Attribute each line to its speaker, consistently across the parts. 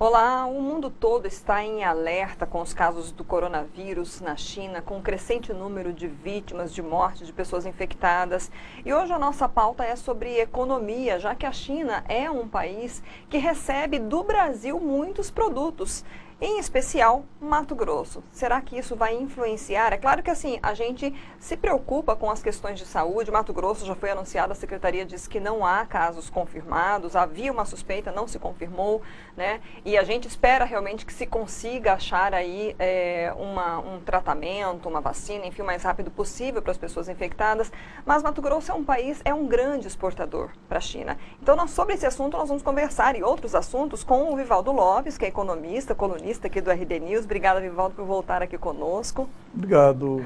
Speaker 1: Olá, o mundo todo está em alerta com os casos do coronavírus na China, com um crescente número de vítimas, de mortes, de pessoas infectadas. E hoje a nossa pauta é sobre economia, já que a China é um país que recebe do Brasil muitos produtos, em especial Mato Grosso. Será que isso vai influenciar? É claro que assim, a gente se preocupa com as questões de saúde. Mato Grosso já foi anunciado, a secretaria disse que não há casos confirmados, havia uma suspeita, não se confirmou, né? E a gente espera realmente que se consiga achar aí um tratamento, uma vacina, enfim, o mais rápido possível para as pessoas infectadas. Mas Mato Grosso é um país, é um grande exportador para a China. Então, sobre esse assunto, nós vamos conversar e outros assuntos com o Vivaldo Lopes, que é economista, colunista aqui do RD News. Obrigada, Vivaldo, por voltar aqui conosco.
Speaker 2: Obrigado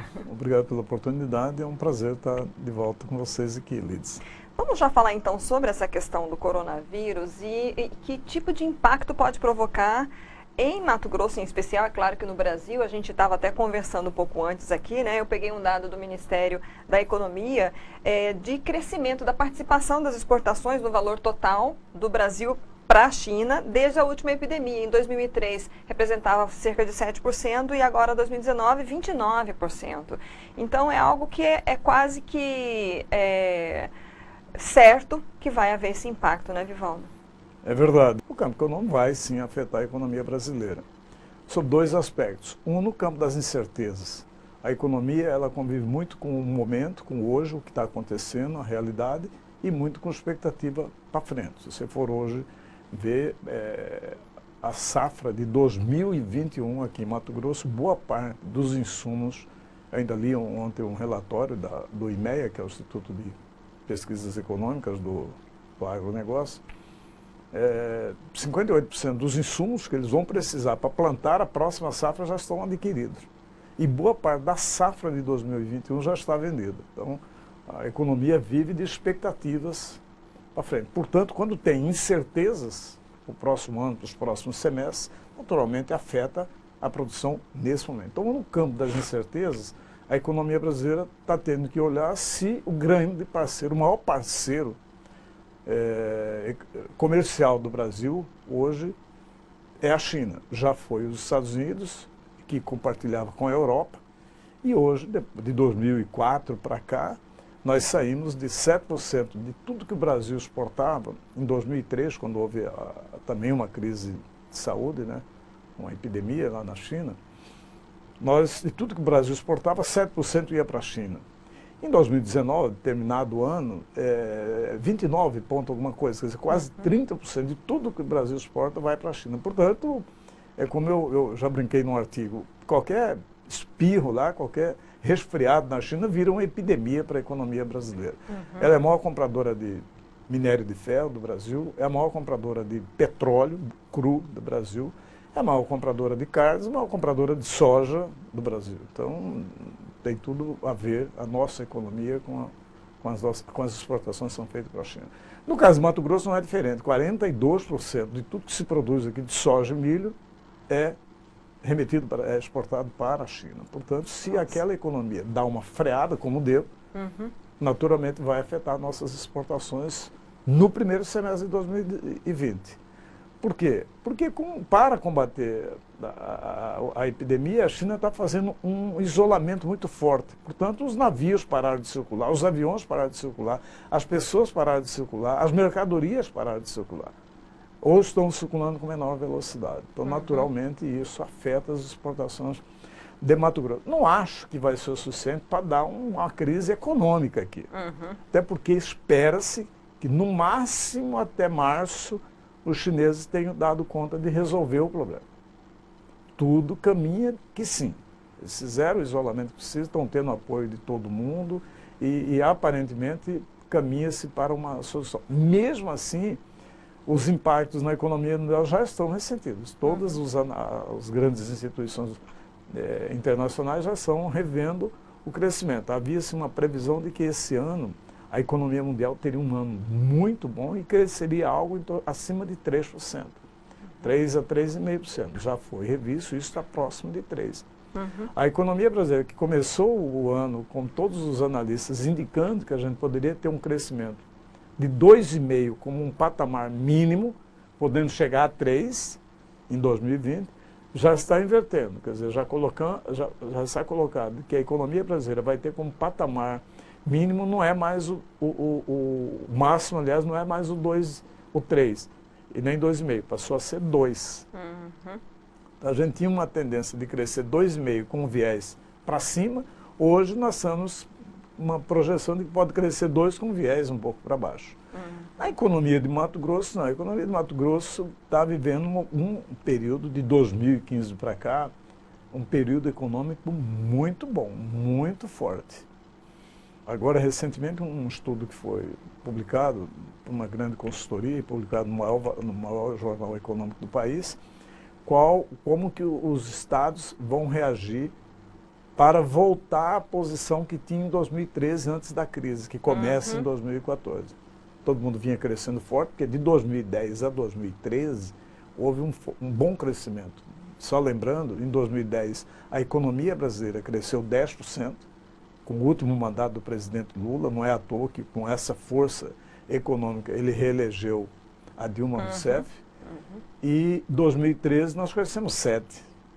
Speaker 2: pela oportunidade. É um prazer estar de volta com vocês aqui, Lides.
Speaker 1: Vamos já falar então sobre essa questão do coronavírus e que tipo de impacto pode provocar em Mato Grosso em especial. É claro que no Brasil, a gente estava até conversando um pouco antes aqui, né? Eu peguei um dado do Ministério da Economia de crescimento da participação das exportações no valor total do Brasil para a China desde a última epidemia. Em 2003 representava cerca de 7% e agora em 2019 29%. Então é algo que é quase que certo que vai haver esse impacto, né, Vivaldo?
Speaker 2: É verdade. O campo econômico vai sim afetar a economia brasileira, sob dois aspectos. Um, no campo das incertezas. A economia ela convive muito com o momento, com hoje, o que está acontecendo, a realidade, e muito com expectativa para frente. Se você for hoje ver a safra de 2021 aqui em Mato Grosso, boa parte dos insumos, ainda li ontem um relatório do IMEA, que é o Instituto de Pesquisas Econômicas do agronegócio, 58% dos insumos que eles vão precisar para plantar a próxima safra já estão adquiridos. E boa parte da safra de 2021 já está vendida. Então, a economia vive de expectativas para frente. Portanto, quando tem incertezas para o próximo ano, para os próximos semestres, naturalmente afeta a produção nesse momento. Então, no campo das incertezas, a economia brasileira está tendo que olhar se o grande parceiro, o maior parceiro comercial do Brasil hoje é a China. Já foi os Estados Unidos, que compartilhava com a Europa, e hoje, de 2004 para cá, nós saímos de 7% de tudo que o Brasil exportava em 2003, quando houve também uma crise de saúde, né, uma epidemia lá na China. De tudo que o Brasil exportava, 7% ia para a China. Em 2019, determinado ano, 29 ponto alguma coisa, quer dizer, quase 30% de tudo que o Brasil exporta vai para a China. Portanto, é como eu já brinquei num artigo, qualquer espirro lá, qualquer resfriado na China vira uma epidemia para a economia brasileira. Ela é a maior compradora de minério de ferro do Brasil, é a maior compradora de petróleo cru do Brasil, é a maior compradora de carnes, a maior compradora de soja do Brasil. Então, tem tudo a ver a nossa economia com as exportações que são feitas para a China. No caso de Mato Grosso não é diferente, 42% de tudo que se produz aqui de soja e milho é exportado para a China. Portanto, se aquela economia dá uma freada, como deu, naturalmente vai afetar nossas exportações no primeiro semestre de 2020. Por quê? Porque para combater a epidemia, a China está fazendo um isolamento muito forte. Portanto, os navios pararam de circular, os aviões pararam de circular, as pessoas pararam de circular, as mercadorias pararam de circular. Ou estão circulando com menor velocidade. Então, naturalmente, isso afeta as exportações de Mato Grosso. Não acho que vai ser o suficiente para dar uma crise econômica aqui. Até porque espera-se que, no máximo até março, os chineses tenham dado conta de resolver o problema. Tudo caminha que sim. Eles fizeram o isolamento que precisam, estão tendo apoio de todo mundo e aparentemente caminha-se para uma solução. Mesmo assim, os impactos na economia mundial já estão ressentidos. Todas as grandes instituições internacionais já estão revendo o crescimento. Havia-se uma previsão de que esse ano a economia mundial teria um ano muito bom e cresceria algo acima de 3%. 3 a 3,5%. Já foi revisto, isso está próximo de 3%. A economia brasileira, que começou o ano com todos os analistas indicando que a gente poderia ter um crescimento de 2,5% como um patamar mínimo, podendo chegar a 3%, em 2020, já está invertendo, quer dizer, já está colocado que a economia brasileira vai ter como patamar mínimo, não é mais o máximo, aliás, não é mais o 2, o 3, e nem 2,5, passou a ser 2.
Speaker 1: Uhum.
Speaker 2: A gente tinha uma tendência de crescer 2,5 com viés para cima, hoje nós estamos uma projeção de que pode crescer 2 com viés um pouco para baixo. A economia de Mato Grosso, não. A economia de Mato Grosso está vivendo um período de 2015 para cá, um período econômico muito bom, muito forte. Agora, recentemente, um estudo que foi publicado por uma grande consultoria, publicado no maior jornal econômico do país, como que os estados vão reagir para voltar à posição que tinha em 2013, antes da crise, que começa em 2014. Todo mundo vinha crescendo forte, porque de 2010 a 2013 houve um bom crescimento. Só lembrando, em 2010 a economia brasileira cresceu 10%, com o último mandato do presidente Lula, não é à toa que com essa força econômica ele reelegeu a Dilma Rousseff, e em 2013 nós crescemos 7%.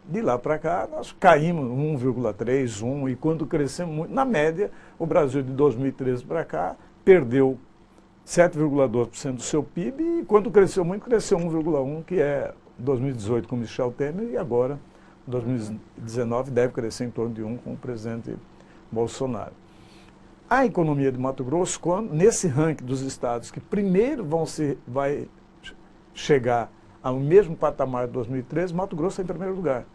Speaker 2: De lá para cá, nós caímos 1,3%, 1%, e quando crescemos muito, na média, o Brasil de 2013 para cá perdeu 7,2% do seu PIB, e quando cresceu muito, cresceu 1,1%, que é 2018 com Michel Temer, e agora, 2019, deve crescer em torno de 1% com o presidente Bolsonaro. A economia de Mato Grosso, nesse ranking dos estados que primeiro vai chegar ao mesmo patamar de 2013, Mato Grosso é em primeiro lugar.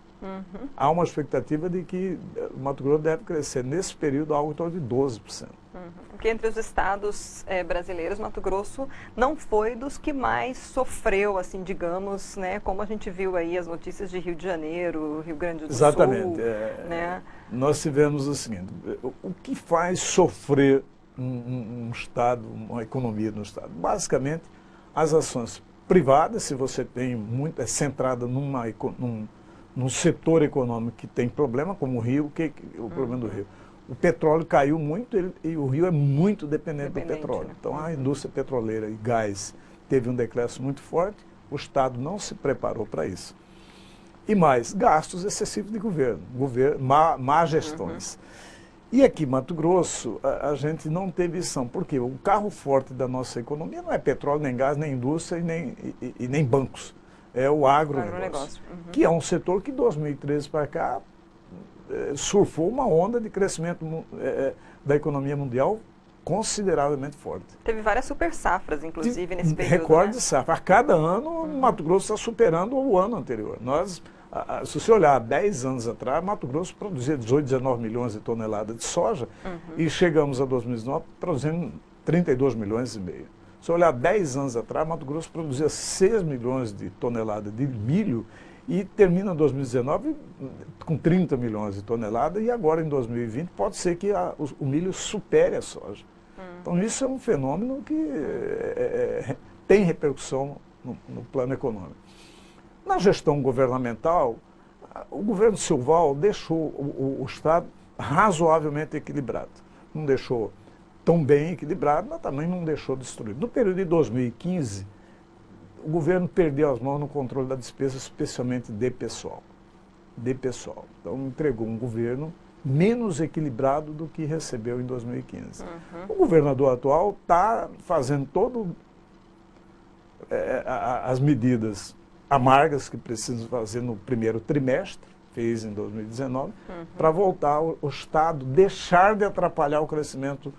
Speaker 2: Há uma expectativa de que Mato Grosso deve crescer nesse período algo em torno de 12%.
Speaker 1: Porque entre os estados brasileiros, Mato Grosso não foi dos que mais sofreu, assim, digamos, né, como a gente viu aí as notícias de Rio de Janeiro, Rio Grande do Sul.
Speaker 2: Exatamente.
Speaker 1: Né?
Speaker 2: Nós tivemos o seguinte, o que faz sofrer um estado, uma economia no estado? Basicamente, as ações privadas, se você tem muito, é centrada num setor econômico que tem problema, como o Rio, o problema do Rio. O petróleo caiu muito e o Rio é muito dependente do petróleo.
Speaker 1: Né?
Speaker 2: Então a indústria petroleira e gás teve um decréscimo muito forte, o Estado não se preparou para isso. E mais, gastos excessivos de governo, má gestões. E aqui, Mato Grosso, a gente não teve isso, porque o carro forte da nossa economia não é petróleo, nem gás, nem indústria e nem bancos. É o agronegócio, que é um setor que, de 2013 para cá, surfou uma onda de crescimento da economia mundial consideravelmente forte.
Speaker 1: Teve várias super safras, inclusive, nesse período.
Speaker 2: Recorde,
Speaker 1: né?
Speaker 2: de safra. A cada ano, Mato Grosso está superando o ano anterior. Se você olhar 10 anos atrás, Mato Grosso produzia 18, 19 milhões de toneladas de soja, e chegamos a 2019 produzindo 32 milhões e meio. Se olhar 10 anos atrás, Mato Grosso produzia 6 milhões de toneladas de milho e termina 2019 com 30 milhões de toneladas, e agora em 2020 pode ser que o milho supere a soja. Então isso é um fenômeno que tem repercussão no plano econômico. Na gestão governamental, o governo Silval deixou o Estado razoavelmente equilibrado. Não deixou tão bem equilibrado, mas também não deixou destruído. No período de 2015, o governo perdeu as mãos no controle da despesa, especialmente de pessoal. Então, entregou um governo menos equilibrado do que recebeu em 2015. O governador atual está fazendo as medidas amargas que precisa fazer no primeiro trimestre, fez em 2019, para voltar o Estado, deixar de atrapalhar o crescimento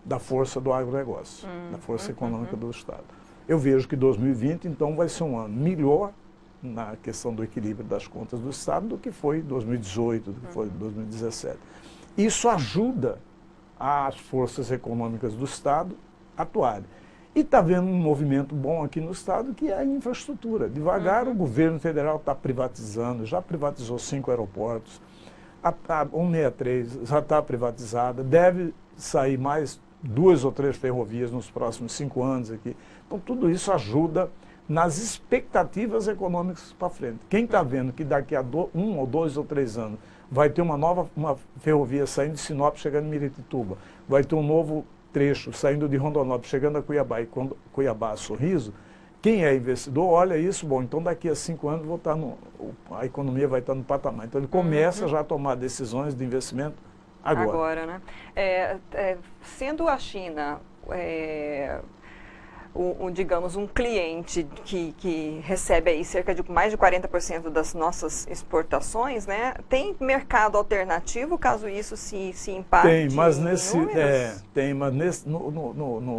Speaker 2: da força do agronegócio, da força econômica do Estado. Eu vejo que 2020, então, vai ser um ano melhor na questão do equilíbrio das contas do Estado do que foi em 2018, do que foi em 2017. Isso ajuda as forças econômicas do Estado a atuarem. E está havendo um movimento bom aqui no Estado, que é a infraestrutura. Devagar o governo federal está privatizando, já privatizou 5 aeroportos, a 163 já está privatizada, deve sair mais 2 ou 3 ferrovias nos próximos 5 anos aqui. Então tudo isso ajuda nas expectativas econômicas para frente. Quem está vendo que daqui a 1 ou 2 ou 3 anos vai ter uma ferrovia saindo de Sinop, chegando em Miritituba, vai ter um novo trecho saindo de Rondonópolis, chegando a Cuiabá, e Cuiabá a Sorriso, quem é investidor olha isso, bom, então daqui a 5 anos a economia vai estar no patamar. Então ele começa já a tomar decisões de investimento agora.
Speaker 1: Agora, né? Sendo a China, digamos, um cliente que recebe aí cerca de mais de 40% das nossas exportações, né? Tem mercado alternativo caso isso se impacte?
Speaker 2: Tem, mas no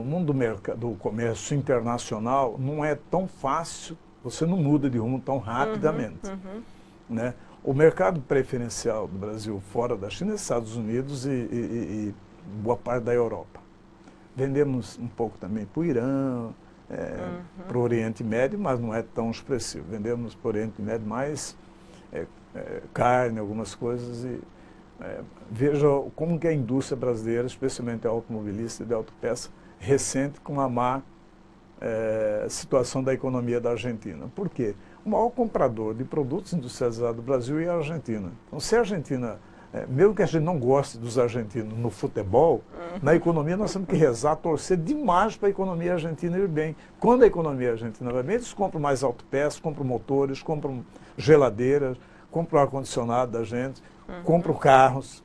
Speaker 2: mundo do comércio internacional não é tão fácil, você não muda de rumo tão rapidamente. Né? O mercado preferencial do Brasil fora da China é Estados Unidos e boa parte da Europa. Vendemos um pouco também para o Irã, para o Oriente Médio, mas não é tão expressivo. Vendemos para o Oriente Médio mais carne, algumas coisas. Veja como que a indústria brasileira, especialmente a automobilista e de autopeça, ressente com a má situação da economia da Argentina. Por quê? O maior comprador de produtos industrializados do Brasil é a Argentina. Então, se a Argentina... mesmo que a gente não goste dos argentinos no futebol, na economia nós temos que rezar, torcer demais para a economia argentina ir bem. Quando a economia argentina vai bem, eles compram mais autopeças, compram motores, compram geladeiras, compram ar-condicionado da gente, compram carros.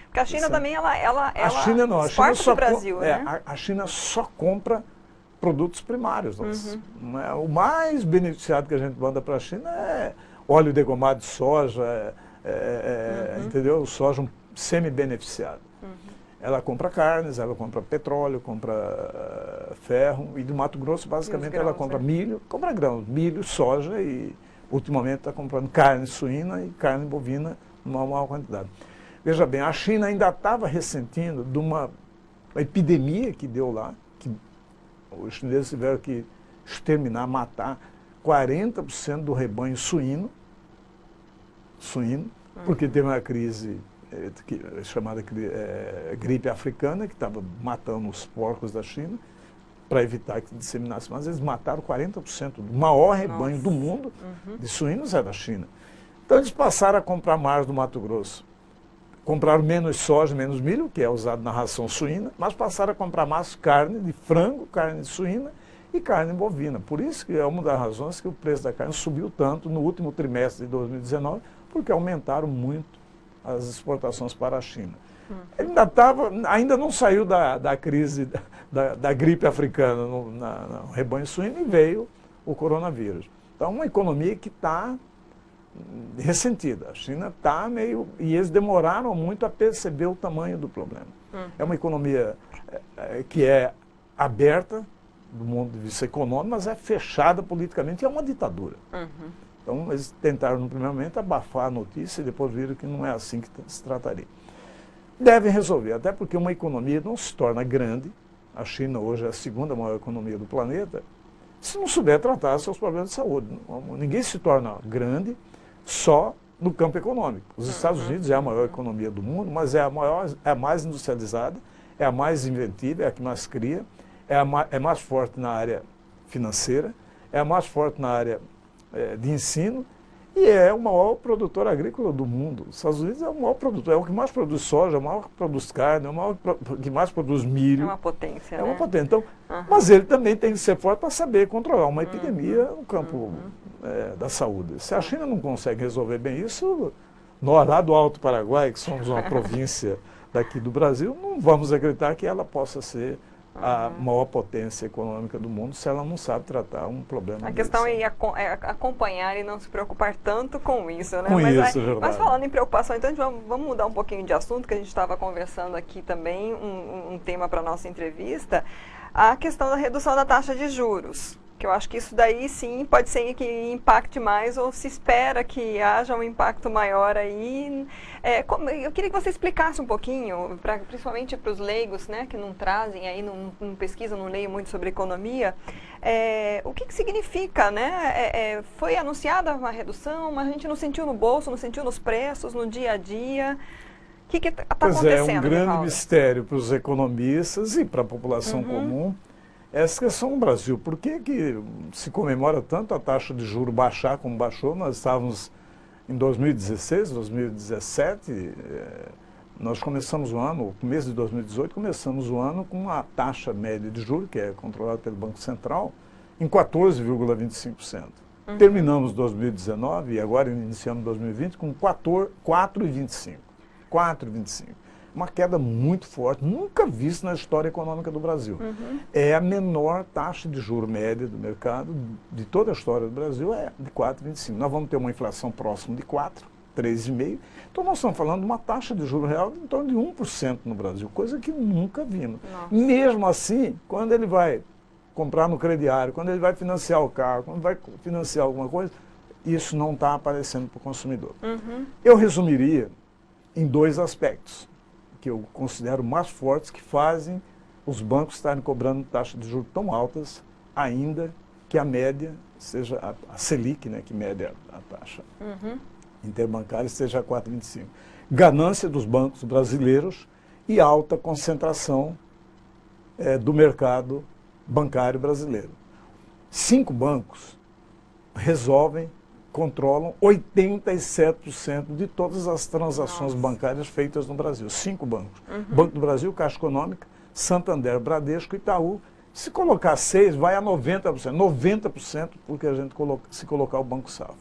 Speaker 1: Porque a China também, ela
Speaker 2: a China não, a China
Speaker 1: só para o Brasil, né?
Speaker 2: A China só compra produtos primários. O mais beneficiado que a gente manda para a China é óleo degomado de soja, entendeu? Soja semi-beneficiado. Ela compra carnes, ela compra petróleo, compra ferro, e do Mato Grosso, basicamente, ela compra milho, compra grãos, milho, soja, e ultimamente está comprando carne suína e carne bovina numa maior quantidade. Veja bem, a China ainda estava ressentindo de uma epidemia que deu lá, que os chineses tiveram que exterminar, matar 40% do rebanho suíno, porque teve uma crise chamada gripe africana, que estava matando os porcos da China, para evitar que disseminasse. Mas eles mataram 40% do maior rebanho do mundo de suínos é da China. Então eles passaram a comprar mais do Mato Grosso. Compraram menos soja, menos milho, que é usado na ração suína, mas passaram a comprar mais carne de frango, carne de suína e carne bovina. Por isso que é uma das razões que o preço da carne subiu tanto no último trimestre de 2019, porque aumentaram muito as exportações para a China. Ele ainda não saiu da crise da gripe africana no rebanho suíno e veio o coronavírus. Então, uma economia que está ressentida. A China está meio... E eles demoraram muito a perceber o tamanho do problema. É uma economia que é aberta do ponto de vista econômico, mas é fechada politicamente e é uma ditadura. Então, eles tentaram, no primeiro momento, abafar a notícia e depois viram que não é assim que se trataria. Devem resolver, até porque uma economia não se torna grande, a China hoje é a segunda maior economia do planeta, se não souber tratar seus problemas de saúde. Ninguém se torna grande só no campo econômico. Os Estados Unidos é a maior economia do mundo, mas é a mais industrializada, é a mais inventiva, é a que mais cria, é mais forte na área financeira, é a mais forte na área de ensino e é o maior produtor agrícola do mundo. Os Estados Unidos é o maior produtor, é o que mais produz soja, é o maior que produz carne, é o maior que mais produz milho.
Speaker 1: É uma potência,
Speaker 2: É uma potência. Então, mas ele também tem que ser forte para saber controlar uma epidemia no campo da saúde. Se a China não consegue resolver bem isso, nós lá do Alto Paraguai, que somos uma província daqui do Brasil, não vamos acreditar que ela possa ser a maior potência econômica do mundo se ela não sabe tratar um problema
Speaker 1: A questão é acompanhar e não se preocupar tanto com isso, né?
Speaker 2: Mas
Speaker 1: falando em preocupação, então vamos mudar um pouquinho de assunto, que a gente estava conversando aqui também, um tema para a nossa entrevista, a questão da redução da taxa de juros. Que eu acho que isso daí sim pode ser que impacte mais ou se espera que haja um impacto maior aí. Eu queria que você explicasse um pouquinho, principalmente para os leigos, né, que não trazem aí, não pesquisam, não leem muito sobre economia, o que significa, né? Foi anunciada uma redução, mas a gente não sentiu no bolso, não sentiu nos preços, no dia a dia. O que está acontecendo?
Speaker 2: É um grande mistério para os economistas e para a população comum. Essa questão no Brasil, por que se comemora tanto a taxa de juros baixar como baixou? Nós estávamos em 2016, 2017, nós começamos o ano, no começo de 2018, começamos o ano com a taxa média de juros, que é controlada pelo Banco Central, em 14,25%. Terminamos 2019 e agora iniciamos 2020 com 4,25%. 4,25%. Uma queda muito forte, nunca vista na história econômica do Brasil. É a menor taxa de juros média do mercado, de toda a história do Brasil, é de 4,25%. Nós vamos ter uma inflação próxima de 4%, 3,5%. Então nós estamos falando de uma taxa de juros real em torno de 1% no Brasil, coisa que nunca vimos.
Speaker 1: Nossa.
Speaker 2: Mesmo assim, quando ele vai comprar no crediário, quando ele vai financiar o carro, quando vai financiar alguma coisa, isso não está aparecendo para o consumidor. Eu resumiria em dois aspectos que eu considero mais fortes, que fazem os bancos estarem cobrando taxas de juros tão altas, ainda que a média seja a Selic, né, que mede a taxa interbancária, seja 4,25. Ganância dos bancos brasileiros e alta concentração do mercado bancário brasileiro. 5 bancos controlam 87% de todas as transações bancárias feitas no Brasil. 5 bancos. Banco do Brasil, Caixa Econômica, Santander, Bradesco, Itaú. Se colocar 6, vai a 90%. 90% porque a gente se colocar o Banco Safra.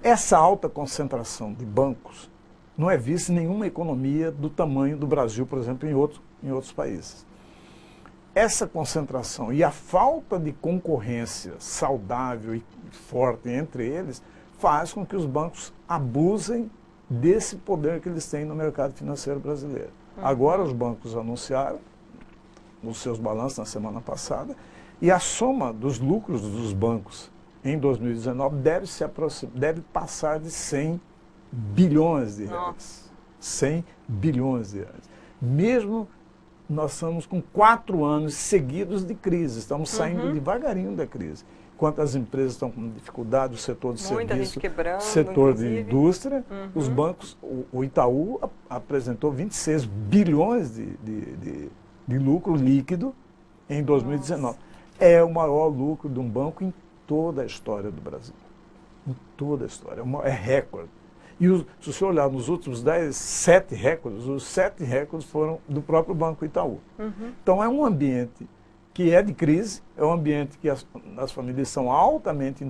Speaker 2: Essa alta concentração de bancos não é vista em nenhuma economia do tamanho do Brasil, por exemplo, em outros países. Essa concentração e a falta de concorrência saudável e forte entre eles faz com que os bancos abusem desse poder que eles têm no mercado financeiro brasileiro. Agora os bancos anunciaram os seus balanços na semana passada e a soma dos lucros dos bancos em 2019 deve passar de 100 bilhões de reais. 100 bilhões de reais. Mesmo nós estamos com 4 anos seguidos de crise, estamos saindo devagarinho da crise. Enquanto as empresas estão com dificuldade, o setor de serviço, o setor de indústria, os bancos, o Itaú apresentou 26 bilhões de lucro líquido em 2019. Nossa. É o maior lucro de um banco em toda a história do Brasil. Em toda a história. É recorde. E se você olhar nos últimos 7 recordes, os 7 recordes foram do próprio Banco Itaú. Então é um ambiente que é de crise, é um ambiente que as famílias são altamente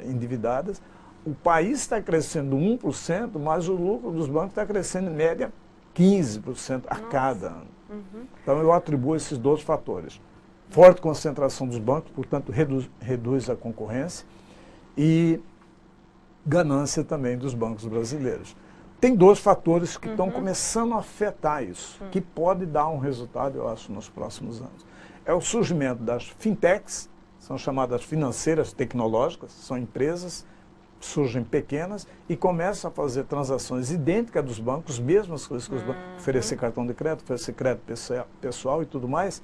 Speaker 2: endividadas, o país está crescendo 1%, mas o lucro dos bancos está crescendo em média 15% a cada ano. Então eu atribuo esses 2 fatores. Forte concentração dos bancos, portanto reduz a concorrência, e ganância também dos bancos brasileiros. Tem 2 fatores que estão começando a afetar isso, que pode dar um resultado, eu acho, nos próximos anos. É o surgimento das fintechs, são chamadas financeiras tecnológicas, são empresas, surgem pequenas e começam a fazer transações idênticas dos bancos, mesmas coisas que os bancos, oferecer cartão de crédito, oferecer crédito pessoal e tudo mais,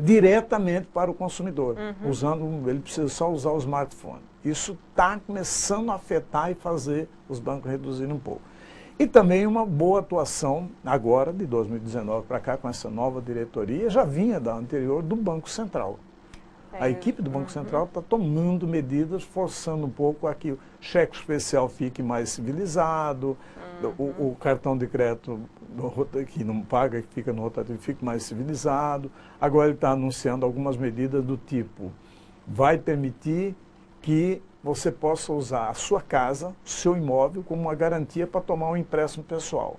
Speaker 2: diretamente para o consumidor, ele precisa só usar o smartphone. Isso está começando a afetar e fazer os bancos reduzirem um pouco. E também uma boa atuação, agora, de 2019 para cá, com essa nova diretoria, já vinha da anterior, do Banco Central. A equipe do Banco Central está tomando medidas, forçando um pouco a que o cheque especial fique mais civilizado, o cartão de crédito que não paga, que fica no rotativo, fique mais civilizado. Agora ele está anunciando algumas medidas do tipo, vai permitir que você possa usar a sua casa, seu imóvel, como uma garantia para tomar um empréstimo pessoal.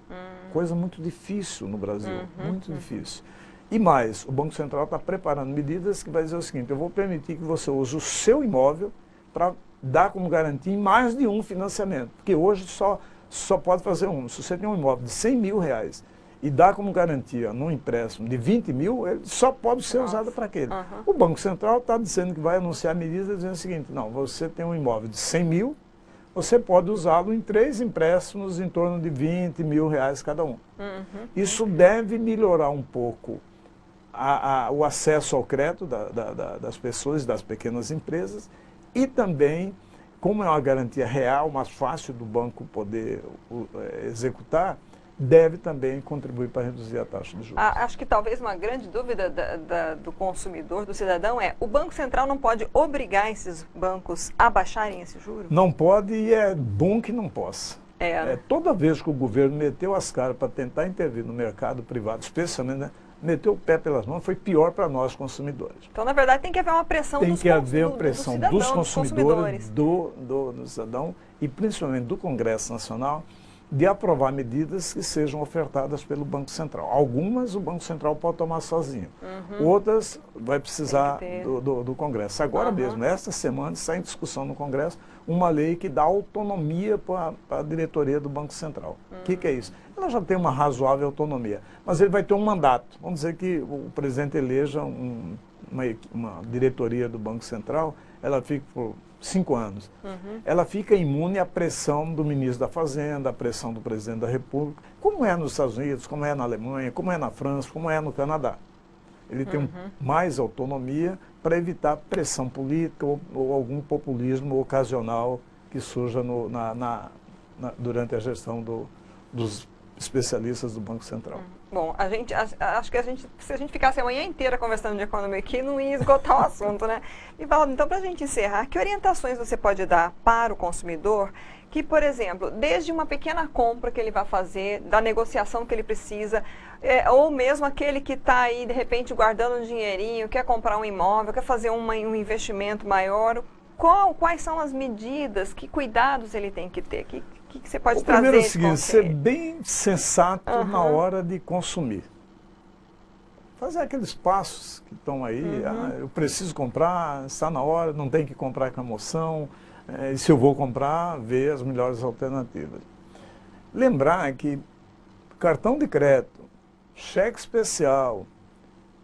Speaker 2: Coisa muito difícil no Brasil, muito difícil. E mais, o Banco Central está preparando medidas que vai dizer o seguinte, eu vou permitir que você use o seu imóvel para dar como garantia em mais de um financiamento. Porque hoje só pode fazer um. Se você tem um imóvel de 100 mil reais e dá como garantia num empréstimo de 20 mil, ele só pode ser usado para aquele. O Banco Central está dizendo que vai anunciar medidas dizendo o seguinte, não, você tem um imóvel de 100 mil, você pode usá-lo em 3 empréstimos em torno de 20 mil reais cada um. Isso deve melhorar um pouco o acesso ao crédito das pessoas, das pequenas empresas, e também, como é uma garantia real, mais fácil do banco poder executar, deve também contribuir para reduzir a taxa de juros.
Speaker 1: Acho que talvez uma grande dúvida do consumidor, do cidadão, é o Banco Central não pode obrigar esses bancos a baixarem esse juro?
Speaker 2: Não pode e é bom que não possa. Toda vez que o governo meteu as caras para tentar intervir no mercado privado, especialmente, né, meteu o pé pelas mãos, foi pior para nós consumidores.
Speaker 1: Então, na verdade, tem que haver uma pressão
Speaker 2: Tem
Speaker 1: dos
Speaker 2: que haver uma
Speaker 1: do
Speaker 2: pressão
Speaker 1: cidadão,
Speaker 2: dos consumidores,
Speaker 1: consumidores.
Speaker 2: do cidadão e principalmente do Congresso Nacional, de aprovar medidas que sejam ofertadas pelo Banco Central. Algumas o Banco Central pode tomar sozinho, outras vai precisar do Congresso. Agora mesmo, esta semana, está em discussão no Congresso uma lei que dá autonomia para a diretoria do Banco Central. O que é isso? Ela já tem uma razoável autonomia, mas ele vai ter um mandato. Vamos dizer que o presidente eleja uma diretoria do Banco Central, ela fica por 5 anos. Ela fica imune à pressão do ministro da Fazenda, à pressão do presidente da República, como é nos Estados Unidos, como é na Alemanha, como é na França, como é no Canadá. Ele tem mais autonomia para evitar pressão política ou algum populismo ocasional que surja durante a gestão dos especialistas do Banco Central.
Speaker 1: Bom, acho que se a gente ficasse a manhã inteira conversando de economia aqui, não ia esgotar o assunto, né? Evaldo, então, para a gente encerrar, que orientações você pode dar para o consumidor que, por exemplo, desde uma pequena compra que ele vai fazer, da negociação que ele precisa, ou mesmo aquele que está aí, de repente, guardando um dinheirinho, quer comprar um imóvel, quer fazer um investimento maior, quais são as medidas, que cuidados ele tem que ter? O que você pode trazer?
Speaker 2: Primeiro é o seguinte, ser bem sensato na hora de consumir. Fazer aqueles passos que estão aí, eu preciso comprar, está na hora, não tem que comprar com emoção, e se eu vou comprar, ver as melhores alternativas. Lembrar que cartão de crédito, cheque especial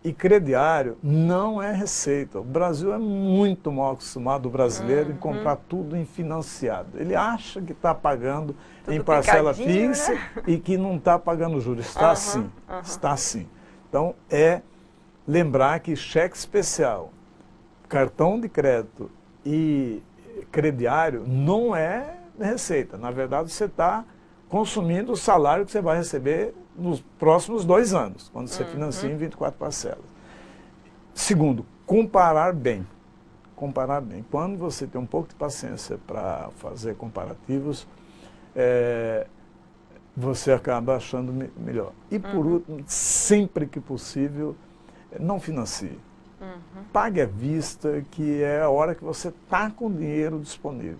Speaker 2: e crediário não é receita. O Brasil é muito mal acostumado, o brasileiro, em comprar tudo em financiado. Ele acha que está pagando tudo em parcela fixa, né? E que não está pagando juros. Está sim, está sim. Então, lembrar que cheque especial, cartão de crédito e crediário não é receita. Na verdade, você está consumindo o salário que você vai receber nos próximos 2 anos, quando você financia em 24 parcelas. Segundo, comparar bem. Comparar bem. Quando você tem um pouco de paciência para fazer comparativos, você acaba achando melhor. E por último, sempre que possível, não financie. Pague à vista, que é a hora que você está com o dinheiro disponível.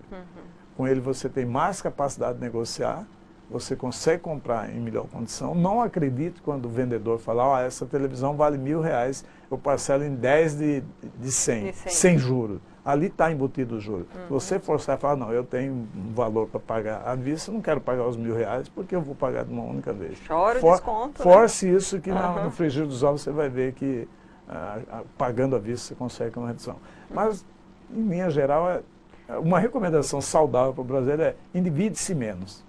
Speaker 2: Com ele você tem mais capacidade de negociar, você consegue comprar em melhor condição. Não acredite quando o vendedor fala, essa televisão vale R$1.000, eu parcelo em 10 de 100, sem juros. Ali está embutido o juro. Se você forçar e falar, não, eu tenho um valor para pagar à vista, eu não quero pagar os R$1.000, porque eu vou pagar de uma única vez.
Speaker 1: Chora o desconto,
Speaker 2: force, né? Isso que no frigir dos ovos você vai ver que pagando à vista você consegue uma redução. Mas, em linha geral, uma recomendação saudável para o brasileiro é endivide-se menos.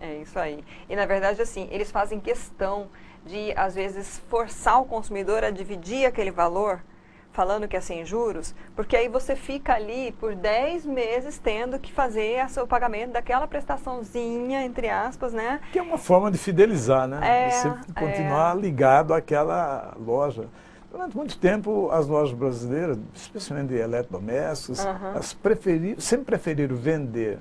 Speaker 1: É isso aí. E, na verdade, assim, eles fazem questão de, às vezes, forçar o consumidor a dividir aquele valor, falando que é sem juros, porque aí você fica ali por 10 meses tendo que fazer o pagamento daquela prestaçãozinha, entre aspas, né?
Speaker 2: Que é uma forma de fidelizar, né? Você continuar ligado àquela loja. Durante muito tempo, as lojas brasileiras, especialmente de eletrodomésticos, elas sempre preferiram vender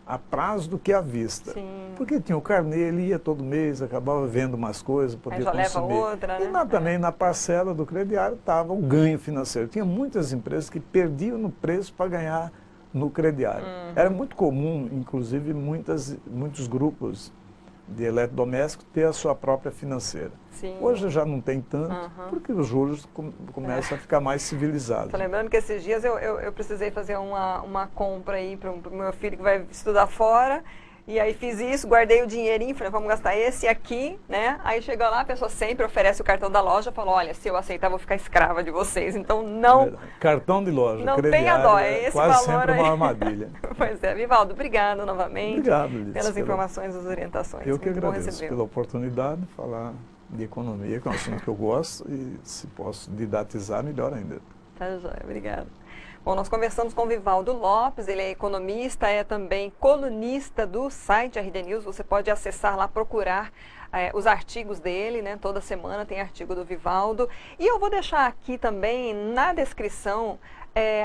Speaker 2: a prazo do que à vista.
Speaker 1: Sim.
Speaker 2: Porque tinha o carnê, ele ia todo mês, acabava vendo umas coisas, podia consumir.
Speaker 1: Leva outra, né?
Speaker 2: E também na parcela do crediário estava o ganho financeiro. Tinha muitas empresas que perdiam no preço para ganhar no crediário. Era muito comum, inclusive, muitos grupos de eletrodomésticos ter a sua própria financeira.
Speaker 1: Sim.
Speaker 2: Hoje já não tem tanto, porque os juros começam a ficar mais civilizados.
Speaker 1: Estou lembrando que esses dias eu precisei fazer uma compra aí para o meu filho que vai estudar fora, e aí fiz isso, guardei o dinheirinho, falei, vamos gastar esse aqui, né? Aí chegou lá, a pessoa sempre oferece o cartão da loja, falou, olha, se eu aceitar, vou ficar escrava de vocês, então não...
Speaker 2: Cartão de loja,
Speaker 1: não tenha dó, é esse
Speaker 2: quase
Speaker 1: valor
Speaker 2: sempre
Speaker 1: aí.
Speaker 2: uma armadilha.
Speaker 1: Pois é, Vivaldo, obrigado novamente.
Speaker 2: Obrigado, Liz,
Speaker 1: pelas informações, as orientações.
Speaker 2: Eu que agradeço pela oportunidade de falar de economia, que é um assunto que eu gosto, e se posso didatizar, melhor ainda.
Speaker 1: Tá joia, obrigado. Bom, nós conversamos com o Vivaldo Lopes, ele é economista, é também colunista do site RD News. Você pode acessar lá, procurar os artigos dele, né? Toda semana tem artigo do Vivaldo. E eu vou deixar aqui também na descrição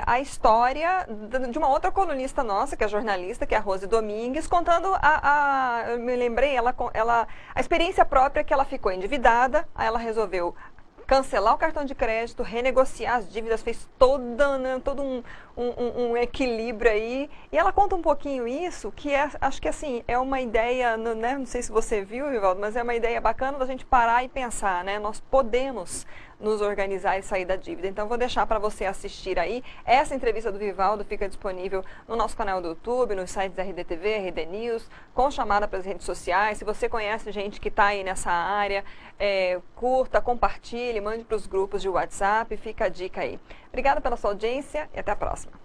Speaker 1: a história de uma outra colunista nossa, que é jornalista, que é a Rose Domingues, contando eu me lembrei, a experiência própria que ela ficou endividada, aí ela resolveu cancelar o cartão de crédito, renegociar as dívidas, fez todo um equilíbrio aí. E ela conta um pouquinho isso, que acho que assim, é uma ideia, né? Não sei se você viu, Vivaldo, mas é uma ideia bacana da gente parar e pensar, né? Nós podemos nos organizar e sair da dívida. Então, vou deixar para você assistir aí. Essa entrevista do Vivaldo fica disponível no nosso canal do YouTube, nos sites RDTV, RD News, com chamada para as redes sociais. Se você conhece gente que está aí nessa área, curta, compartilhe, mande para os grupos de WhatsApp, fica a dica aí. Obrigada pela sua audiência e até a próxima.